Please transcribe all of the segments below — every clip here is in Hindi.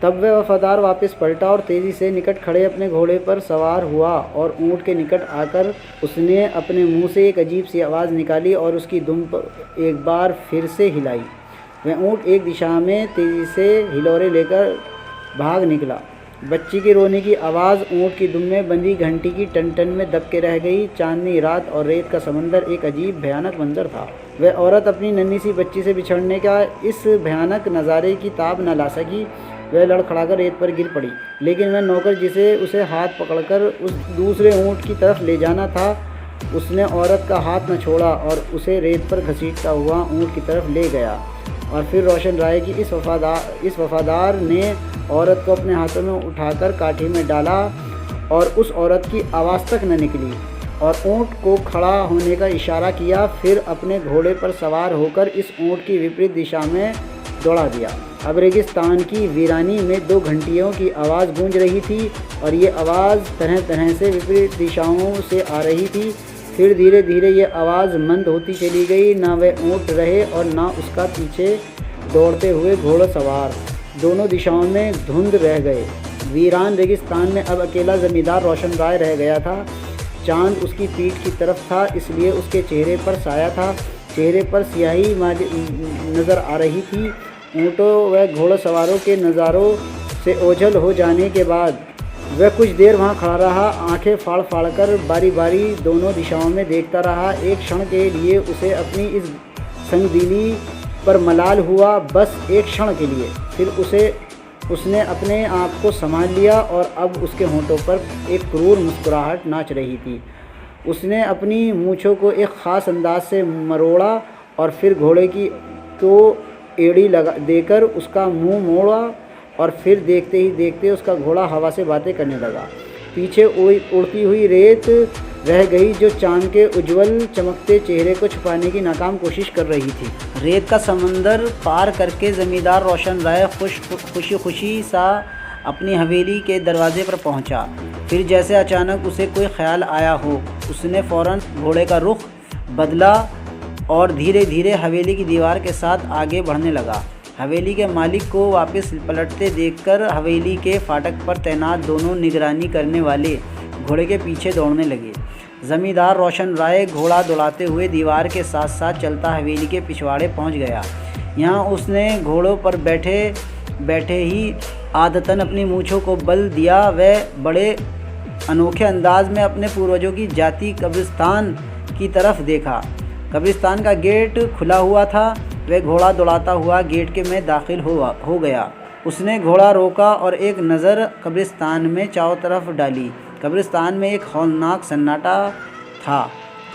तब वह वफादार वापस पलटा और तेज़ी से निकट खड़े अपने घोड़े पर सवार हुआ और ऊँट के निकट आकर उसने अपने मुंह से एक अजीब सी आवाज़ निकाली और उसकी दुम पर एक बार फिर से हिलाई। वह ऊँट एक दिशा में तेज़ी से हिलोरे लेकर भाग निकला। बच्ची के रोने की आवाज़ ऊँट की दुम में बंधी घंटी की टन-टन में दब के रह गई। चांदनी रात और रेत का समंदर एक अजीब भयानक मंजर था। वह औरत अपनी नन्ही सी बच्ची से बिछड़ने का इस भयानक नज़ारे की ताब न ला सकी। वह लड़खड़ाकर रेत पर गिर पड़ी, लेकिन वह नौकर जिसे उसे हाथ पकड़कर उस दूसरे ऊँट की तरफ ले जाना था, उसने औरत का हाथ न छोड़ा और उसे रेत पर घसीटता हुआ ऊँट की तरफ ले गया। और फिर रोशन राय की इस वफादार ने औरत को अपने हाथों में उठाकर काठी में डाला और उस औरत की आवाज़ तक न निकली और ऊँट को खड़ा होने का इशारा किया। फिर अपने घोड़े पर सवार होकर इस ऊँट की विपरीत दिशा में दौड़ा दिया। अब रेगिस्तान की वीरानी में 2 घंटियों की आवाज़ गूंज रही थी और ये आवाज़ तरह तरह से विपरीत दिशाओं से आ रही थी। फिर धीरे धीरे ये आवाज़ मंद होती चली गई। ना वह ऊँट रहे और ना उसका पीछे दौड़ते हुए घोड़सवार, दोनों दिशाओं में धुंध रह गए। वीरान रेगिस्तान में अब अकेला ज़मींदार रोशन राय रह गया था। चांद उसकी पीठ की तरफ था, इसलिए उसके चेहरे पर साया था। चेहरे पर स्याही नज़र आ रही थी। ऊँटों व घोड़सवारों के नज़ारों से ओझल हो जाने के बाद वह कुछ देर वहाँ खड़ा रहा, आंखें फाड़ फाड़ कर बारी बारी दोनों दिशाओं में देखता रहा। एक क्षण के लिए उसे अपनी इस संगदिली पर मलाल हुआ, बस एक क्षण के लिए। फिर उसने अपने आप को संभाल लिया और अब उसके होंठों पर एक क्रूर मुस्कुराहट नाच रही थी। उसने अपनी मूँछों को एक ख़ास अंदाज से मरोड़ा और फिर घोड़े को एड़ी लगा देकर उसका मुंह मोड़ा और फिर देखते ही देखते उसका घोड़ा हवा से बातें करने लगा। पीछे उड़ती हुई रेत रह गई जो चांद के उज्जवल चमकते चेहरे को छुपाने की नाकाम कोशिश कर रही थी। रेत का समंदर पार करके ज़मींदार रोशन राय खुशी खुशी सा अपनी हवेली के दरवाजे पर पहुंचा। फिर जैसे अचानक उसे कोई ख्याल आया हो, उसने फ़ौरन घोड़े का रुख बदला और धीरे धीरे हवेली की दीवार के साथ आगे बढ़ने लगा। हवेली के मालिक को वापस पलटते देखकर हवेली के फाटक पर तैनात दोनों निगरानी करने वाले घोड़े के पीछे दौड़ने लगे। ज़मींदार रोशन राय घोड़ा दौड़ाते हुए दीवार के साथ साथ चलता हवेली के पिछवाड़े पहुंच गया। यहाँ उसने घोड़ों पर बैठे ही आदतन अपनी मूँछों को बल दिया। वह बड़े अनोखे अंदाज में अपने पूर्वजों की जाति कब्रिस्तान की तरफ देखा। कब्रिस्तान का गेट खुला हुआ था। वह घोड़ा दौड़ाता हुआ गेट के में दाखिल हो गया। उसने घोड़ा रोका और एक नज़र कब्रिस्तान में चारों तरफ डाली। कब्रिस्तान में एक हौलनाक सन्नाटा था।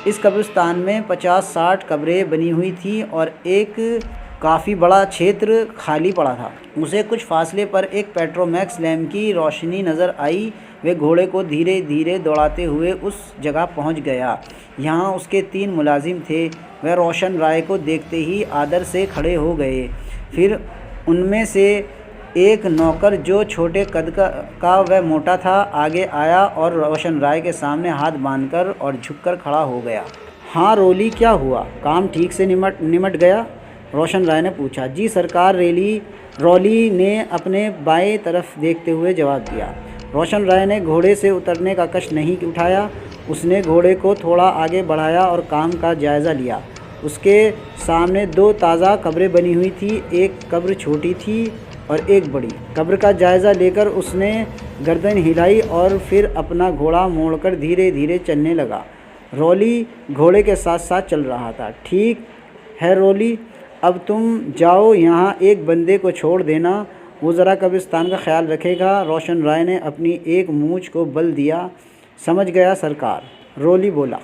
इस कब्रिस्तान में 50-60 कब्रें बनी हुई थी और एक काफ़ी बड़ा क्षेत्र खाली पड़ा था। उसे कुछ फासले पर एक पेट्रोमैक्स लैंप की रोशनी नज़र आई। वे घोड़े को धीरे धीरे दौड़ाते हुए उस जगह पहुंच गया। यहाँ उसके 3 मुलाजिम थे। वह रोशन राय को देखते ही आदर से खड़े हो गए। फिर उनमें से एक नौकर जो छोटे कद का वह मोटा था आगे आया और रोशन राय के सामने हाथ बांधकर और झुककर खड़ा हो गया। हाँ रोली, क्या हुआ? काम ठीक से निमट गया? रोशन राय ने पूछा। जी सरकार, रोली ने अपने बाएं तरफ देखते हुए जवाब दिया। रोशन राय ने घोड़े से उतरने का कष्ट नहीं उठाया। उसने घोड़े को थोड़ा आगे बढ़ाया और काम का जायज़ा लिया। उसके सामने 2 ताज़ा कब्रें बनी हुई थी। एक कब्र छोटी थी और एक बड़ी। कब्र का जायज़ा लेकर उसने गर्दन हिलाई और फिर अपना घोड़ा मोड़कर धीरे धीरे चलने लगा। रोली घोड़े के साथ साथ चल रहा था। ठीक है रोली, अब तुम जाओ, यहाँ एक बंदे को छोड़ देना, वो ज़रा कब्रिस्तान का ख्याल रखेगा। रोशन राय ने अपनी एक मूंछ को बल दिया। समझ गया सरकार, रोली बोला।